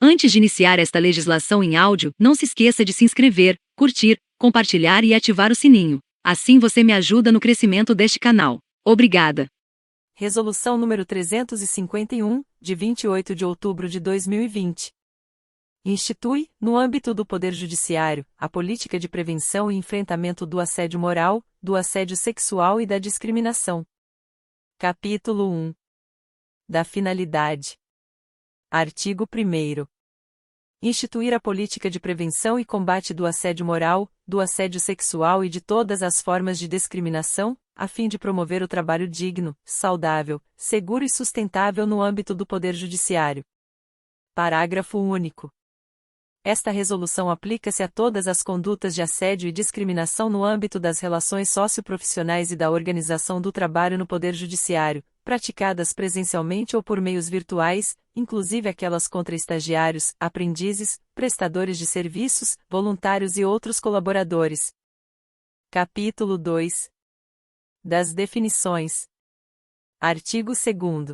Antes de iniciar esta legislação em áudio, não se esqueça de se inscrever, curtir, compartilhar e ativar o sininho. Assim você me ajuda no crescimento deste canal. Obrigada. Resolução número 351, de 28 de outubro de 2020. Institui, no âmbito do Poder Judiciário, a política de prevenção e enfrentamento do assédio moral, do assédio sexual e da discriminação. Capítulo 1. Da finalidade. Artigo 1º. Instituir a política de prevenção e combate do assédio moral, do assédio sexual e de todas as formas de discriminação, a fim de promover o trabalho digno, saudável, seguro e sustentável no âmbito do Poder Judiciário. Parágrafo único. Esta resolução aplica-se a todas as condutas de assédio e discriminação no âmbito das relações socioprofissionais e da organização do trabalho no Poder Judiciário, praticadas presencialmente ou por meios virtuais, inclusive aquelas contra estagiários, aprendizes, prestadores de serviços, voluntários e outros colaboradores. Capítulo 2. Das definições. Artigo 2º.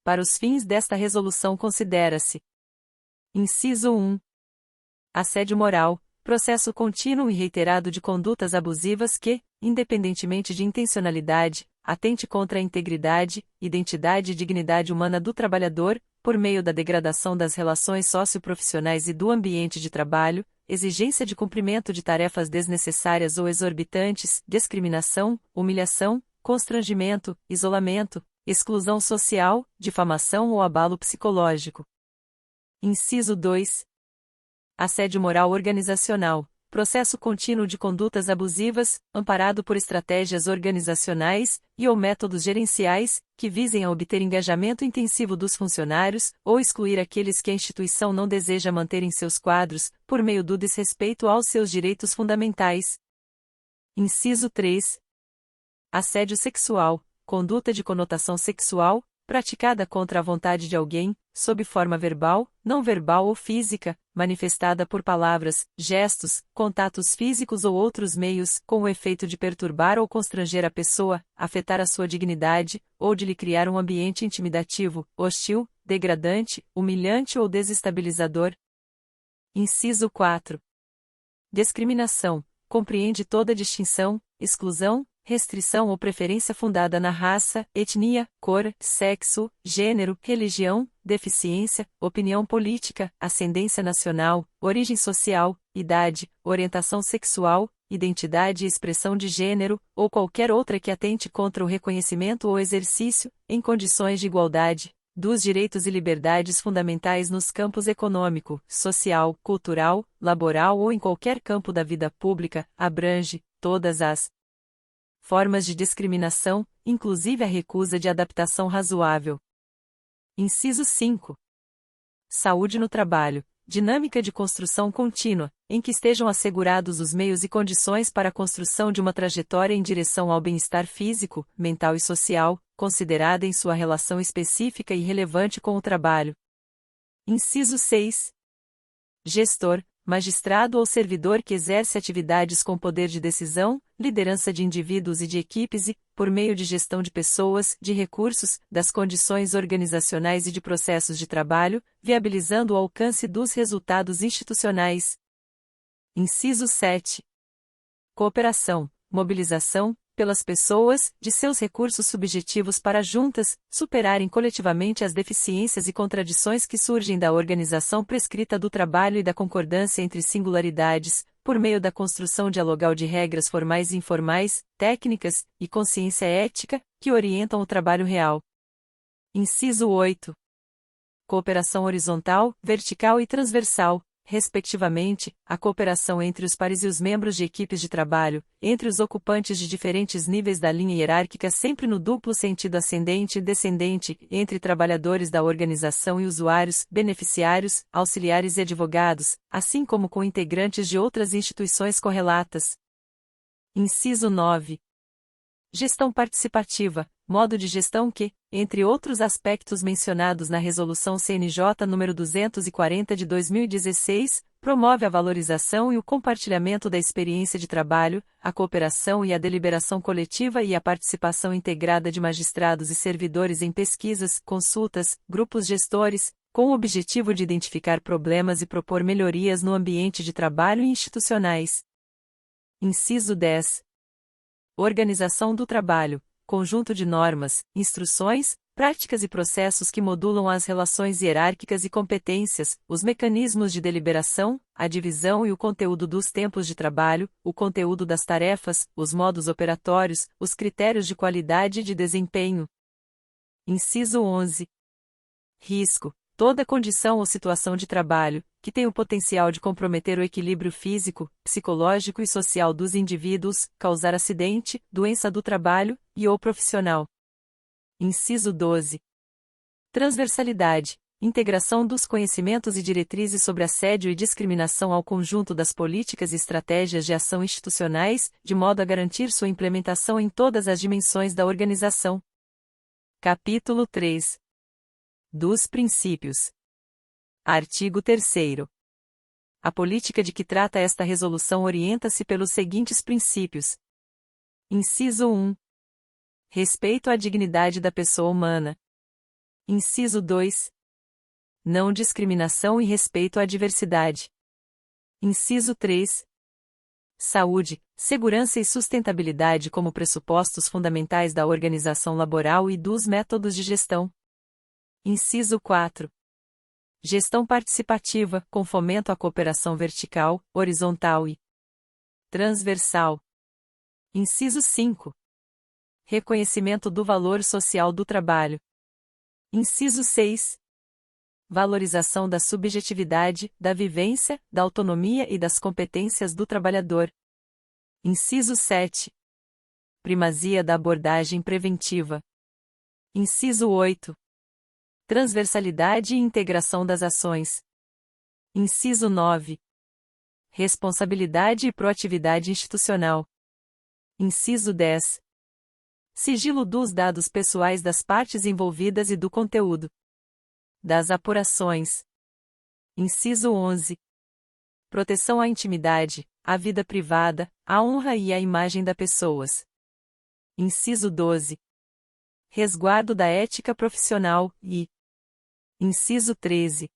Para os fins desta resolução considera-se: Inciso 1. Assédio moral, processo contínuo e reiterado de condutas abusivas que, independentemente de intencionalidade, atente contra a integridade, identidade e dignidade humana do trabalhador, por meio da degradação das relações socioprofissionais e do ambiente de trabalho, exigência de cumprimento de tarefas desnecessárias ou exorbitantes, discriminação, humilhação, constrangimento, isolamento, exclusão social, difamação ou abalo psicológico. Inciso 2. Assédio moral organizacional, processo contínuo de condutas abusivas, amparado por estratégias organizacionais e/ou métodos gerenciais, que visem a obter engajamento intensivo dos funcionários, ou excluir aqueles que a instituição não deseja manter em seus quadros, por meio do desrespeito aos seus direitos fundamentais. Inciso 3. Assédio sexual, conduta de conotação sexual, praticada contra a vontade de alguém, sob forma verbal, não verbal ou física, manifestada por palavras, gestos, contatos físicos ou outros meios, com o efeito de perturbar ou constranger a pessoa, afetar a sua dignidade, ou de lhe criar um ambiente intimidativo, hostil, degradante, humilhante ou desestabilizador. Inciso 4. Discriminação, compreende toda distinção, exclusão, restrição ou preferência fundada na raça, etnia, cor, sexo, gênero, religião, deficiência, opinião política, ascendência nacional, origem social, idade, orientação sexual, identidade e expressão de gênero, ou qualquer outra que atente contra o reconhecimento ou exercício, em condições de igualdade, dos direitos e liberdades fundamentais nos campos econômico, social, cultural, laboral ou em qualquer campo da vida pública, abrange todas as formas de discriminação, inclusive a recusa de adaptação razoável. Inciso 5. Saúde no trabalho, dinâmica de construção contínua, em que estejam assegurados os meios e condições para a construção de uma trajetória em direção ao bem-estar físico, mental e social, considerada em sua relação específica e relevante com o trabalho. Inciso 6. Gestor, magistrado ou servidor que exerce atividades com poder de decisão, liderança de indivíduos e de equipes e, por meio de gestão de pessoas, de recursos, das condições organizacionais e de processos de trabalho, viabilizando o alcance dos resultados institucionais. Inciso 7. Cooperação, mobilização, pelas pessoas, de seus recursos subjetivos para juntas, superarem coletivamente as deficiências e contradições que surgem da organização prescrita do trabalho e da concordância entre singularidades, por meio da construção dialogal de regras formais e informais, técnicas, e consciência ética, que orientam o trabalho real. Inciso 8. Cooperação horizontal, vertical e transversal, respectivamente, a cooperação entre os pares e os membros de equipes de trabalho, entre os ocupantes de diferentes níveis da linha hierárquica sempre no duplo sentido ascendente e descendente, entre trabalhadores da organização e usuários, beneficiários, auxiliares e advogados, assim como com integrantes de outras instituições correlatas. Inciso 9. Gestão participativa, modo de gestão que, entre outros aspectos mencionados na Resolução CNJ nº 240 de 2016, promove a valorização e o compartilhamento da experiência de trabalho, a cooperação e a deliberação coletiva e a participação integrada de magistrados e servidores em pesquisas, consultas, grupos gestores, com o objetivo de identificar problemas e propor melhorias no ambiente de trabalho e institucionais. Inciso 10. Organização do trabalho, conjunto de normas, instruções, práticas e processos que modulam as relações hierárquicas e competências, os mecanismos de deliberação, a divisão e o conteúdo dos tempos de trabalho, o conteúdo das tarefas, os modos operatórios, os critérios de qualidade e de desempenho. Inciso 11. Risco. Toda condição ou situação de trabalho, que tem o potencial de comprometer o equilíbrio físico, psicológico e social dos indivíduos, causar acidente, doença do trabalho, e/ou profissional. Inciso 12. Transversalidade. Integração dos conhecimentos e diretrizes sobre assédio e discriminação ao conjunto das políticas e estratégias de ação institucionais, de modo a garantir sua implementação em todas as dimensões da organização. Capítulo 3. Dos princípios. Artigo 3º. A política de que trata esta resolução orienta-se pelos seguintes princípios. Inciso 1. Respeito à dignidade da pessoa humana. Inciso 2. Não discriminação e respeito à diversidade. Inciso 3. Saúde, segurança e sustentabilidade como pressupostos fundamentais da organização laboral e dos métodos de gestão. Inciso 4. Gestão participativa, com fomento à cooperação vertical, horizontal e transversal. Inciso 5. Reconhecimento do valor social do trabalho. Inciso 6. Valorização da subjetividade, da vivência, da autonomia e das competências do trabalhador. Inciso 7. Primazia da abordagem preventiva. Inciso 8. Transversalidade e integração das ações. Inciso 9. Responsabilidade e proatividade institucional. Inciso 10. Sigilo dos dados pessoais das partes envolvidas e do conteúdo das apurações. Inciso 11. Proteção à intimidade, à vida privada, à honra e à imagem das pessoas. Inciso 12. Resguardo da ética profissional e Inciso 13.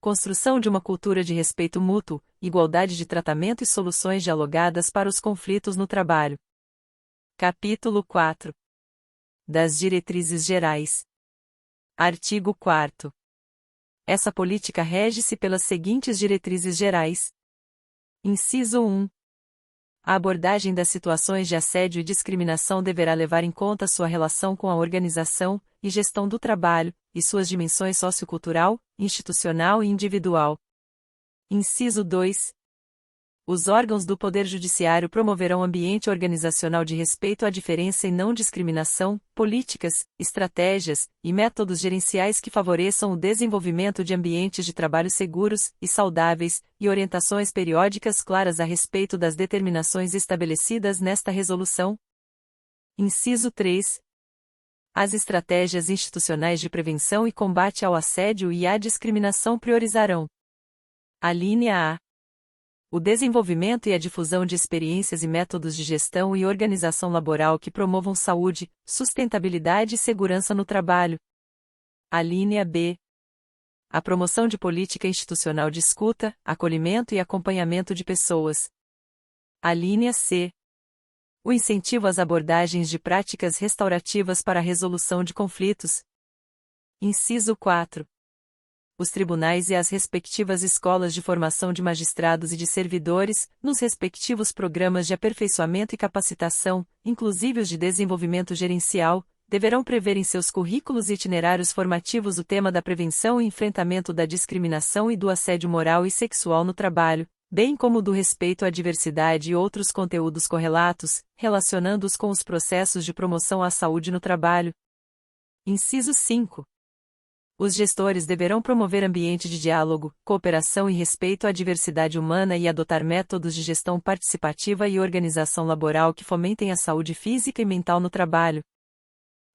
Construção de uma cultura de respeito mútuo, igualdade de tratamento e soluções dialogadas para os conflitos no trabalho. Capítulo 4. Das diretrizes gerais. Artigo 4º. Essa política rege-se pelas seguintes diretrizes gerais. Inciso 1. A abordagem das situações de assédio e discriminação deverá levar em conta sua relação com a organização e gestão do trabalho, e suas dimensões sociocultural, institucional e individual. Inciso 2. Os órgãos do Poder Judiciário promoverão ambiente organizacional de respeito à diferença e não discriminação, políticas, estratégias e métodos gerenciais que favoreçam o desenvolvimento de ambientes de trabalho seguros e saudáveis, e orientações periódicas claras a respeito das determinações estabelecidas nesta resolução. Inciso 3. As estratégias institucionais de prevenção e combate ao assédio e à discriminação priorizarão: alínea A. O desenvolvimento e a difusão de experiências e métodos de gestão e organização laboral que promovam saúde, sustentabilidade e segurança no trabalho. Alínea B. A promoção de política institucional de escuta, acolhimento e acompanhamento de pessoas. Alínea C. O incentivo às abordagens de práticas restaurativas para a resolução de conflitos. Inciso 4. Os tribunais e as respectivas escolas de formação de magistrados e de servidores, nos respectivos programas de aperfeiçoamento e capacitação, inclusive os de desenvolvimento gerencial, deverão prever em seus currículos e itinerários formativos o tema da prevenção e enfrentamento da discriminação e do assédio moral e sexual no trabalho, bem como do respeito à diversidade e outros conteúdos correlatos, relacionando-os com os processos de promoção à saúde no trabalho. Inciso 5. Os gestores deverão promover ambiente de diálogo, cooperação e respeito à diversidade humana e adotar métodos de gestão participativa e organização laboral que fomentem a saúde física e mental no trabalho.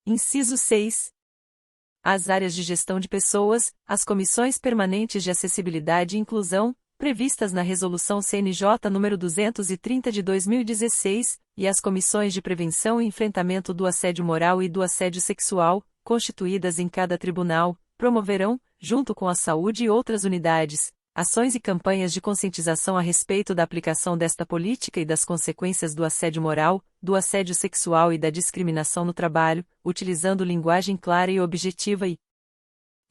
Inciso 6. As áreas de gestão de pessoas, as comissões permanentes de acessibilidade e inclusão, previstas na Resolução CNJ nº 230 de 2016, e as comissões de prevenção e enfrentamento do assédio moral e do assédio sexual, constituídas em cada tribunal, promoverão, junto com a saúde e outras unidades, ações e campanhas de conscientização a respeito da aplicação desta política e das consequências do assédio moral, do assédio sexual e da discriminação no trabalho, utilizando linguagem clara e objetiva e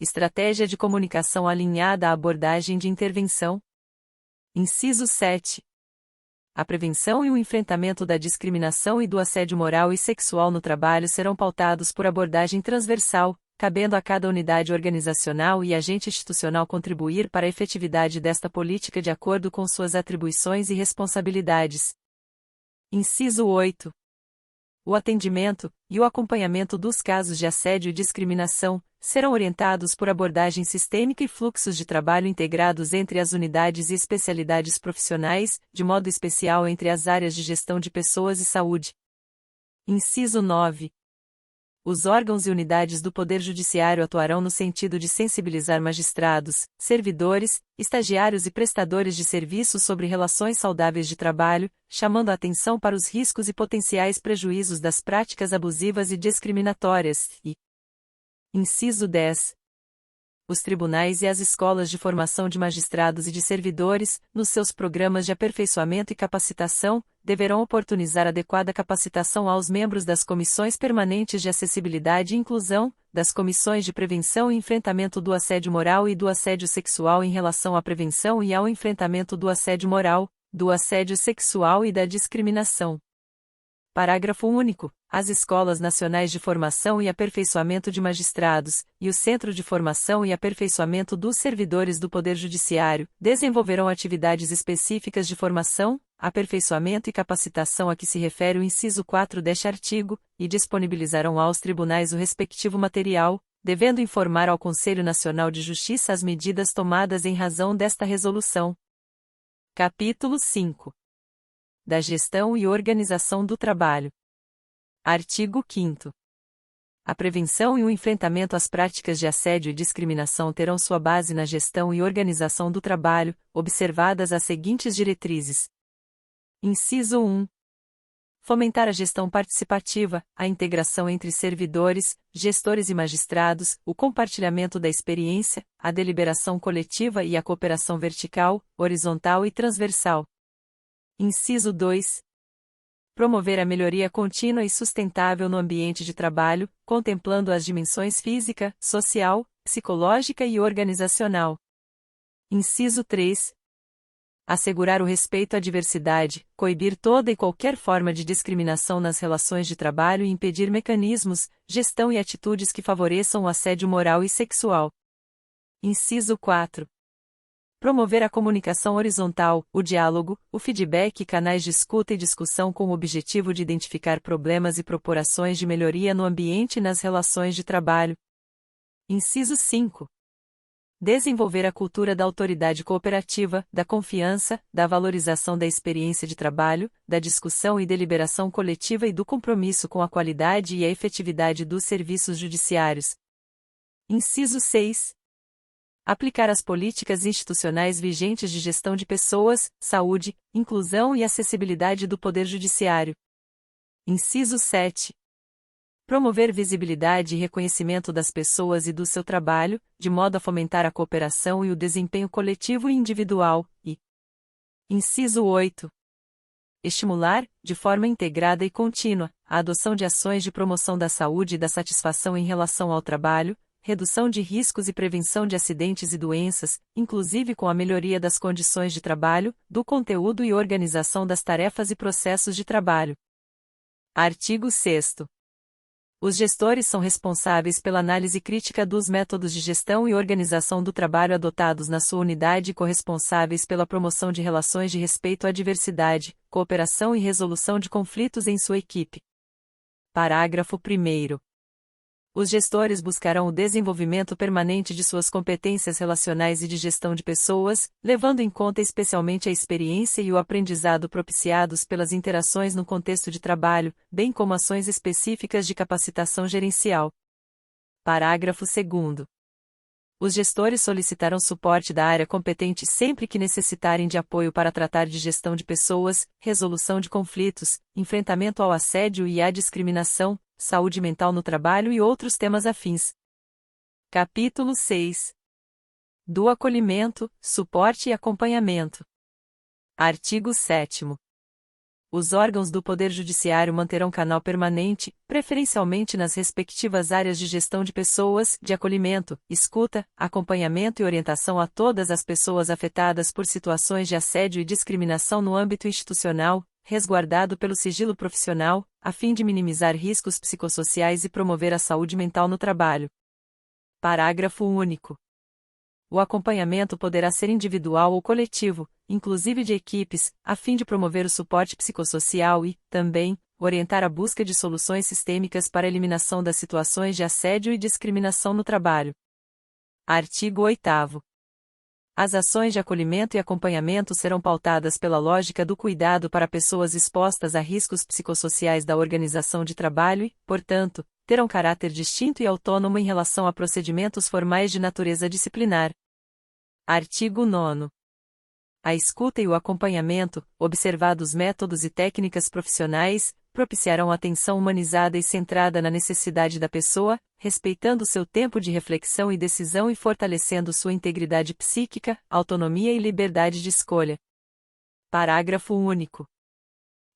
estratégia de comunicação alinhada à abordagem de intervenção. Inciso 7. A prevenção e o enfrentamento da discriminação e do assédio moral e sexual no trabalho serão pautados por abordagem transversal, cabendo a cada unidade organizacional e agente institucional contribuir para a efetividade desta política de acordo com suas atribuições e responsabilidades. Inciso 8. O atendimento e o acompanhamento dos casos de assédio e discriminação serão orientados por abordagem sistêmica e fluxos de trabalho integrados entre as unidades e especialidades profissionais, de modo especial entre as áreas de gestão de pessoas e saúde. Inciso 9. Os órgãos e unidades do Poder Judiciário atuarão no sentido de sensibilizar magistrados, servidores, estagiários e prestadores de serviços sobre relações saudáveis de trabalho, chamando a atenção para os riscos e potenciais prejuízos das práticas abusivas e discriminatórias, e Inciso 10. Os tribunais e as escolas de formação de magistrados e de servidores, nos seus programas de aperfeiçoamento e capacitação, deverão oportunizar adequada capacitação aos membros das comissões permanentes de acessibilidade e inclusão, das comissões de prevenção e enfrentamento do assédio moral e do assédio sexual em relação à prevenção e ao enfrentamento do assédio moral, do assédio sexual e da discriminação. Parágrafo único. As Escolas Nacionais de Formação e Aperfeiçoamento de Magistrados, e o Centro de Formação e Aperfeiçoamento dos Servidores do Poder Judiciário, desenvolverão atividades específicas de formação, aperfeiçoamento e capacitação a que se refere o inciso 4 deste artigo, e disponibilizarão aos tribunais o respectivo material, devendo informar ao Conselho Nacional de Justiça as medidas tomadas em razão desta resolução. Capítulo 5. Da Gestão e Organização do Trabalho. Artigo 5º. A prevenção e o enfrentamento às práticas de assédio e discriminação terão sua base na gestão e organização do trabalho, observadas as seguintes diretrizes. Inciso 1. Fomentar a gestão participativa, a integração entre servidores, gestores e magistrados, o compartilhamento da experiência, a deliberação coletiva e a cooperação vertical, horizontal e transversal. Inciso 2. Promover a melhoria contínua e sustentável no ambiente de trabalho, contemplando as dimensões física, social, psicológica e organizacional. Inciso 3. Assegurar o respeito à diversidade, coibir toda e qualquer forma de discriminação nas relações de trabalho e impedir mecanismos, gestão e atitudes que favoreçam o assédio moral e sexual. Inciso 4. Promover a comunicação horizontal, o diálogo, o feedback e canais de escuta e discussão com o objetivo de identificar problemas e propor ações de melhoria no ambiente e nas relações de trabalho. Inciso 5. Desenvolver a cultura da autoridade cooperativa, da confiança, da valorização da experiência de trabalho, da discussão e deliberação coletiva e do compromisso com a qualidade e a efetividade dos serviços judiciários. Inciso 6. Aplicar as políticas institucionais vigentes de gestão de pessoas, saúde, inclusão e acessibilidade do Poder Judiciário. Inciso 7. Promover visibilidade e reconhecimento das pessoas e do seu trabalho, de modo a fomentar a cooperação e o desempenho coletivo e individual, e Inciso 8. Estimular, de forma integrada e contínua, a adoção de ações de promoção da saúde e da satisfação em relação ao trabalho, redução de riscos e prevenção de acidentes e doenças, inclusive com a melhoria das condições de trabalho, do conteúdo e organização das tarefas e processos de trabalho. Artigo 6º. Os gestores são responsáveis pela análise crítica dos métodos de gestão e organização do trabalho adotados na sua unidade e corresponsáveis pela promoção de relações de respeito à diversidade, cooperação e resolução de conflitos em sua equipe. Parágrafo 1º. Os gestores buscarão o desenvolvimento permanente de suas competências relacionais e de gestão de pessoas, levando em conta especialmente a experiência e o aprendizado propiciados pelas interações no contexto de trabalho, bem como ações específicas de capacitação gerencial. Parágrafo 2º. Os gestores solicitarão suporte da área competente sempre que necessitarem de apoio para tratar de gestão de pessoas, resolução de conflitos, enfrentamento ao assédio e à discriminação, saúde mental no trabalho e outros temas afins. Capítulo 6. Do acolhimento, suporte e acompanhamento. Artigo 7º. Os órgãos do Poder Judiciário manterão canal permanente, preferencialmente nas respectivas áreas de gestão de pessoas, de acolhimento, escuta, acompanhamento e orientação a todas as pessoas afetadas por situações de assédio e discriminação no âmbito institucional, resguardado pelo sigilo profissional, a fim de minimizar riscos psicossociais e promover a saúde mental no trabalho. Parágrafo único. O acompanhamento poderá ser individual ou coletivo, inclusive de equipes, a fim de promover o suporte psicossocial e, também, orientar a busca de soluções sistêmicas para a eliminação das situações de assédio e discriminação no trabalho. Artigo 8º. As ações de acolhimento e acompanhamento serão pautadas pela lógica do cuidado para pessoas expostas a riscos psicossociais da organização de trabalho e, portanto, terão caráter distinto e autônomo em relação a procedimentos formais de natureza disciplinar. Artigo 9º. A escuta e o acompanhamento, observados métodos e técnicas profissionais, propiciarão atenção humanizada e centrada na necessidade da pessoa, respeitando seu tempo de reflexão e decisão e fortalecendo sua integridade psíquica, autonomia e liberdade de escolha. Parágrafo único.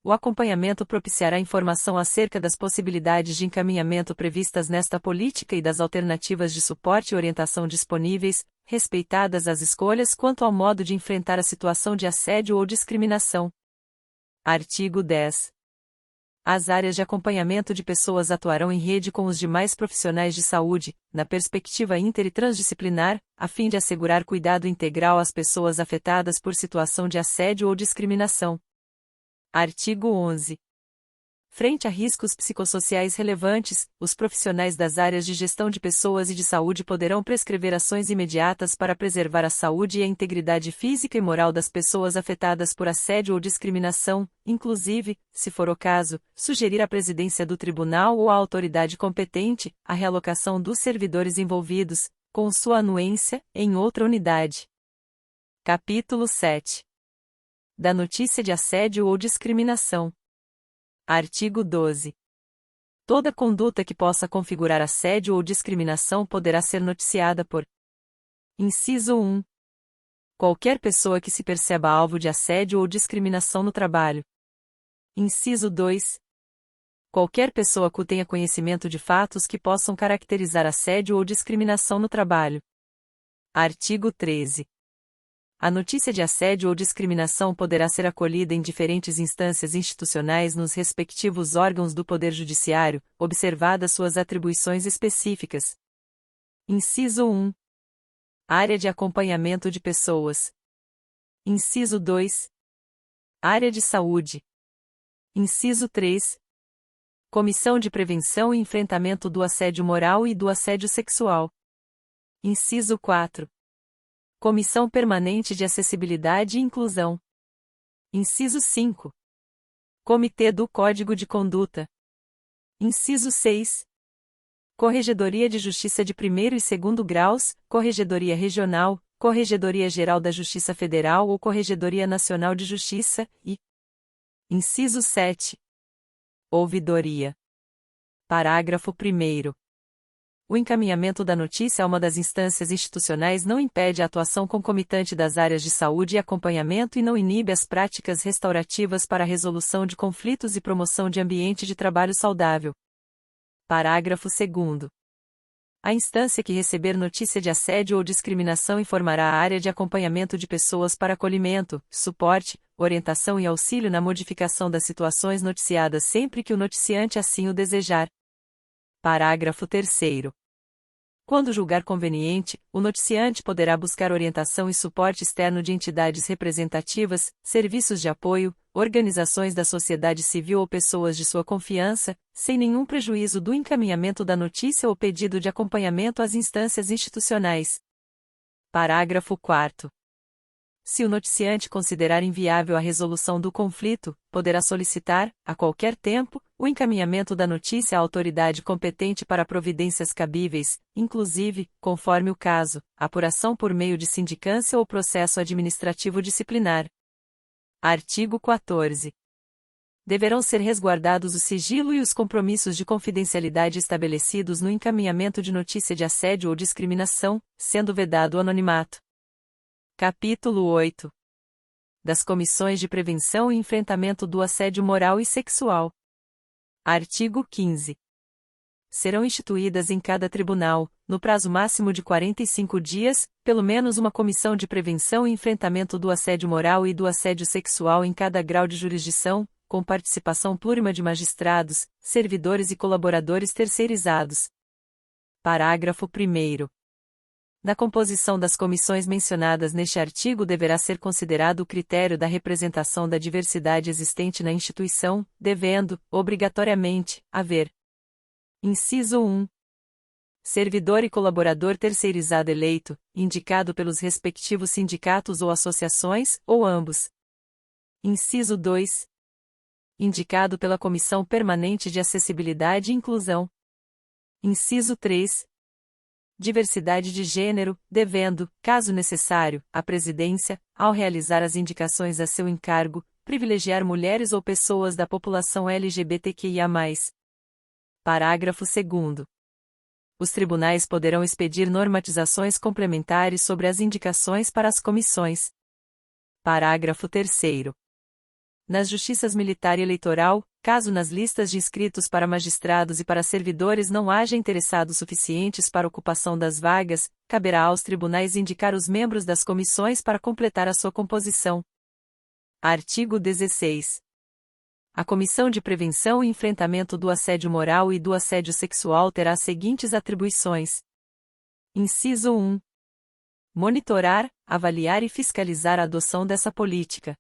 O acompanhamento propiciará informação acerca das possibilidades de encaminhamento previstas nesta política e das alternativas de suporte e orientação disponíveis, respeitadas as escolhas quanto ao modo de enfrentar a situação de assédio ou discriminação. Artigo 10. As áreas de acompanhamento de pessoas atuarão em rede com os demais profissionais de saúde, na perspectiva inter e transdisciplinar, a fim de assegurar cuidado integral às pessoas afetadas por situação de assédio ou discriminação. Artigo 11. Frente a riscos psicossociais relevantes, os profissionais das áreas de gestão de pessoas e de saúde poderão prescrever ações imediatas para preservar a saúde e a integridade física e moral das pessoas afetadas por assédio ou discriminação, inclusive, se for o caso, sugerir à presidência do tribunal ou à autoridade competente a realocação dos servidores envolvidos, com sua anuência, em outra unidade. Capítulo 7. Da notícia de assédio ou discriminação. Artigo 12. Toda conduta que possa configurar assédio ou discriminação poderá ser noticiada por: Inciso 1. Qualquer pessoa que se perceba alvo de assédio ou discriminação no trabalho. Inciso 2. Qualquer pessoa que tenha conhecimento de fatos que possam caracterizar assédio ou discriminação no trabalho. Artigo 13. A notícia de assédio ou discriminação poderá ser acolhida em diferentes instâncias institucionais nos respectivos órgãos do Poder Judiciário, observadas suas atribuições específicas. Inciso 1. Área de acompanhamento de pessoas. Inciso 2. Área de saúde. Inciso 3. Comissão de Prevenção e Enfrentamento do Assédio Moral e do Assédio Sexual. Inciso 4. Comissão Permanente de Acessibilidade e Inclusão. Inciso 5. Comitê do Código de Conduta. Inciso 6. Corregedoria de Justiça de Primeiro e Segundo Graus, Corregedoria Regional, Corregedoria Geral da Justiça Federal ou Corregedoria Nacional de Justiça, e Inciso 7. Ouvidoria. Parágrafo 1º. O encaminhamento da notícia a uma das instâncias institucionais não impede a atuação concomitante das áreas de saúde e acompanhamento e não inibe as práticas restaurativas para a resolução de conflitos e promoção de ambiente de trabalho saudável. Parágrafo 2º. A instância que receber notícia de assédio ou discriminação informará a área de acompanhamento de pessoas para acolhimento, suporte, orientação e auxílio na modificação das situações noticiadas sempre que o noticiante assim o desejar. Parágrafo 3º. Quando julgar conveniente, o noticiante poderá buscar orientação e suporte externo de entidades representativas, serviços de apoio, organizações da sociedade civil ou pessoas de sua confiança, sem nenhum prejuízo do encaminhamento da notícia ou pedido de acompanhamento às instâncias institucionais. Parágrafo 4º. Se o noticiante considerar inviável a resolução do conflito, poderá solicitar, a qualquer tempo, o encaminhamento da notícia à autoridade competente para providências cabíveis, inclusive, conforme o caso, apuração por meio de sindicância ou processo administrativo disciplinar. Artigo 14. Deverão ser resguardados o sigilo e os compromissos de confidencialidade estabelecidos no encaminhamento de notícia de assédio ou discriminação, sendo vedado o anonimato. Capítulo 8. Das Comissões de Prevenção e Enfrentamento do Assédio Moral e Sexual. Artigo 15. Serão instituídas em cada tribunal, no prazo máximo de 45 dias, pelo menos uma comissão de prevenção e enfrentamento do assédio moral e do assédio sexual em cada grau de jurisdição, com participação plurima de magistrados, servidores e colaboradores terceirizados. Parágrafo 1º. Na composição das comissões mencionadas neste artigo deverá ser considerado o critério da representação da diversidade existente na instituição, devendo, obrigatoriamente, haver: Inciso 1. Servidor e colaborador terceirizado eleito, indicado pelos respectivos sindicatos ou associações, ou ambos. Inciso 2. Indicado pela Comissão Permanente de Acessibilidade e Inclusão. Inciso 3. Diversidade de gênero, devendo, caso necessário, a Presidência, ao realizar as indicações a seu encargo, privilegiar mulheres ou pessoas da população LGBTQIA+. Parágrafo 2º. Os tribunais poderão expedir normatizações complementares sobre as indicações para as comissões. Parágrafo 3º. Nas justiças militar e eleitoral, caso nas listas de inscritos para magistrados e para servidores não haja interessados suficientes para ocupação das vagas, caberá aos tribunais indicar os membros das comissões para completar a sua composição. Artigo 16. A Comissão de Prevenção e Enfrentamento do Assédio Moral e do Assédio Sexual terá as seguintes atribuições. Inciso 1. Monitorar, avaliar e fiscalizar a adoção dessa política.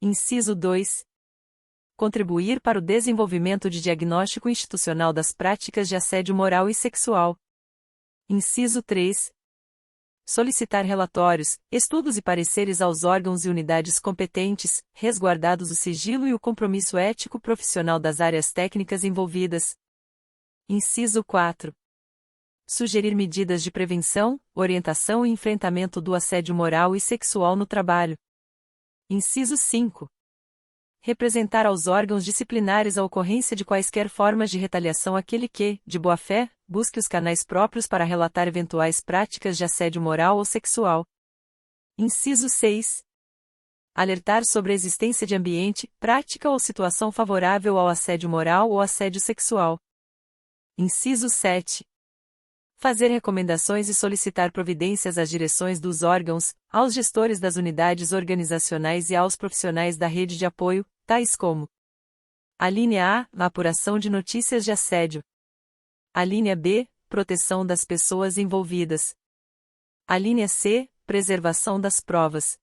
Inciso 2. Contribuir para o desenvolvimento de diagnóstico institucional das práticas de assédio moral e sexual. Inciso 3. Solicitar relatórios, estudos e pareceres aos órgãos e unidades competentes, resguardados o sigilo e o compromisso ético profissional das áreas técnicas envolvidas. Inciso 4. Sugerir medidas de prevenção, orientação e enfrentamento do assédio moral e sexual no trabalho. Inciso 5. Representar aos órgãos disciplinares a ocorrência de quaisquer formas de retaliação aquele que, de boa-fé, busque os canais próprios para relatar eventuais práticas de assédio moral ou sexual. Inciso 6. Alertar sobre a existência de ambiente, prática ou situação favorável ao assédio moral ou assédio sexual. Inciso 7. Fazer recomendações e solicitar providências às direções dos órgãos, aos gestores das unidades organizacionais e aos profissionais da rede de apoio, tais como: Alínea A. Apuração de notícias de assédio. Alínea B. Proteção das pessoas envolvidas. Alínea C. Preservação das provas.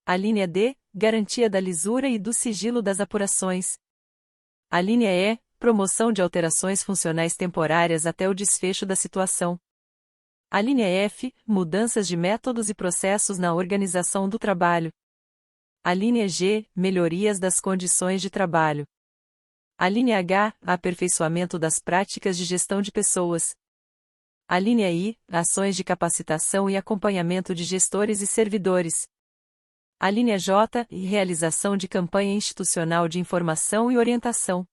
Alínea D. Garantia da lisura e do sigilo das apurações. Alínea E. Promoção de alterações funcionais temporárias até o desfecho da situação. Alínea F. Mudanças de métodos e processos na organização do trabalho. Alínea G. Melhorias das condições de trabalho. Alínea H. Aperfeiçoamento das práticas de gestão de pessoas. Alínea I. Ações de capacitação e acompanhamento de gestores e servidores. Alínea J. Realização de campanha institucional de informação e orientação.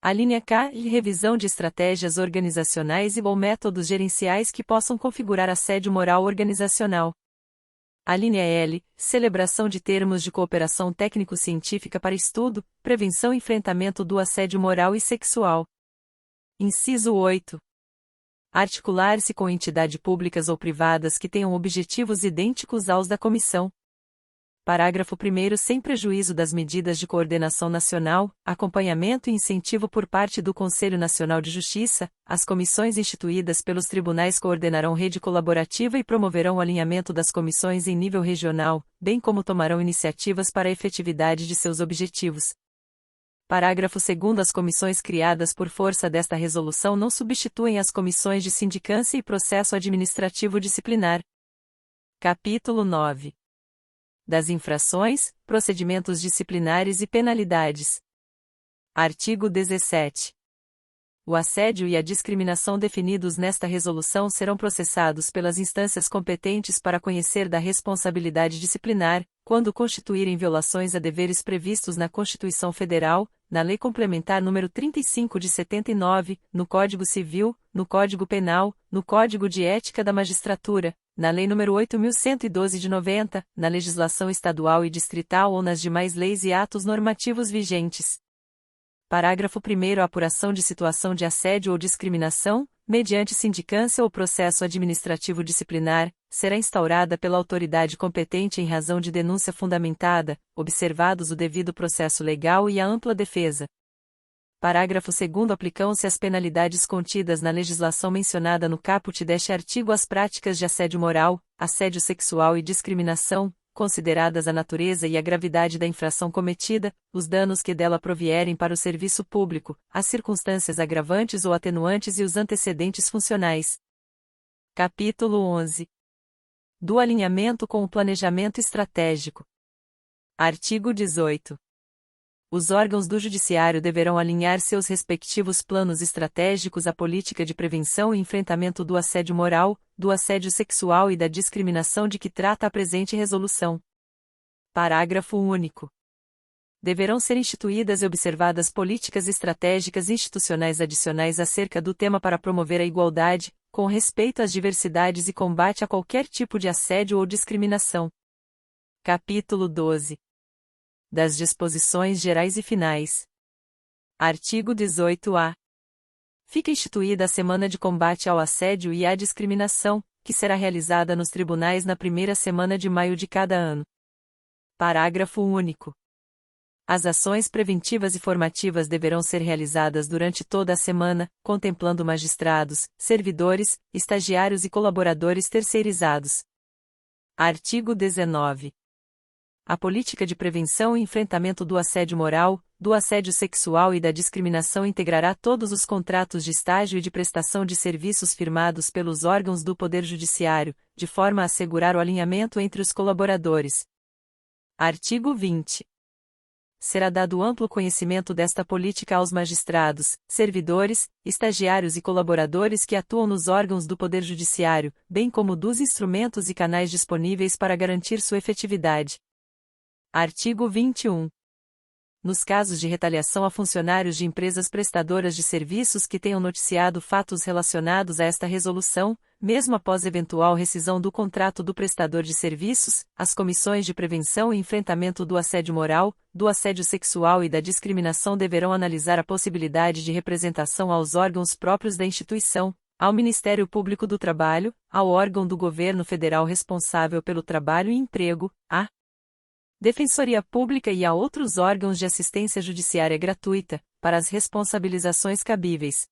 Alínea K. Revisão de estratégias organizacionais e ou métodos gerenciais que possam configurar assédio moral organizacional. Alínea L. Celebração de termos de cooperação técnico-científica para estudo, prevenção e enfrentamento do assédio moral e sexual. Inciso 8. Articular-se com entidades públicas ou privadas que tenham objetivos idênticos aos da comissão. Parágrafo 1º. Sem prejuízo das medidas de coordenação nacional, acompanhamento e incentivo por parte do Conselho Nacional de Justiça, as comissões instituídas pelos tribunais coordenarão rede colaborativa e promoverão o alinhamento das comissões em nível regional, bem como tomarão iniciativas para a efetividade de seus objetivos. Parágrafo 2º. As comissões criadas por força desta resolução não substituem as comissões de sindicância e processo administrativo disciplinar. Capítulo 9. Das infrações, procedimentos disciplinares e penalidades. Artigo 17. O assédio e a discriminação definidos nesta resolução serão processados pelas instâncias competentes para conhecer da responsabilidade disciplinar, quando constituírem violações a deveres previstos na Constituição Federal, na Lei Complementar nº 35 de 79, no Código Civil, no Código Penal, no Código de Ética da Magistratura, na Lei nº 8.112 de 90, na legislação estadual e distrital ou nas demais leis e atos normativos vigentes. Parágrafo 1º. A apuração de situação de assédio ou discriminação, mediante sindicância ou processo administrativo disciplinar, será instaurada pela autoridade competente em razão de denúncia fundamentada, observados o devido processo legal e a ampla defesa. Parágrafo 2º. Aplicam-se as penalidades contidas na legislação mencionada no caput deste artigo às práticas de assédio moral, assédio sexual e discriminação, consideradas a natureza e a gravidade da infração cometida, os danos que dela provierem para o serviço público, as circunstâncias agravantes ou atenuantes e os antecedentes funcionais. Capítulo 11. Do alinhamento com o planejamento estratégico. Artigo 18. Os órgãos do Judiciário deverão alinhar seus respectivos planos estratégicos à política de prevenção e enfrentamento do assédio moral, do assédio sexual e da discriminação de que trata a presente resolução. Parágrafo único. Deverão ser instituídas e observadas políticas estratégicas institucionais adicionais acerca do tema para promover a igualdade, com respeito às diversidades e combate a qualquer tipo de assédio ou discriminação. Capítulo 12. Das disposições gerais e finais. Artigo 18-A. Fica instituída a Semana de Combate ao Assédio e à Discriminação, que será realizada nos tribunais na primeira semana de maio de cada ano. Parágrafo único. As ações preventivas e formativas deverão ser realizadas durante toda a semana, contemplando magistrados, servidores, estagiários e colaboradores terceirizados. Artigo 19. A política de prevenção e enfrentamento do assédio moral, do assédio sexual e da discriminação integrará todos os contratos de estágio e de prestação de serviços firmados pelos órgãos do Poder Judiciário, de forma a assegurar o alinhamento entre os colaboradores. Artigo 20. Será dado amplo conhecimento desta política aos magistrados, servidores, estagiários e colaboradores que atuam nos órgãos do Poder Judiciário, bem como dos instrumentos e canais disponíveis para garantir sua efetividade. Artigo 21. Nos casos de retaliação a funcionários de empresas prestadoras de serviços que tenham noticiado fatos relacionados a esta resolução, mesmo após eventual rescisão do contrato do prestador de serviços, as comissões de prevenção e enfrentamento do assédio moral, do assédio sexual e da discriminação deverão analisar a possibilidade de representação aos órgãos próprios da instituição, ao Ministério Público do Trabalho, ao órgão do governo federal responsável pelo trabalho e emprego, à Defensoria Pública e a outros órgãos de assistência judiciária gratuita, para as responsabilizações cabíveis.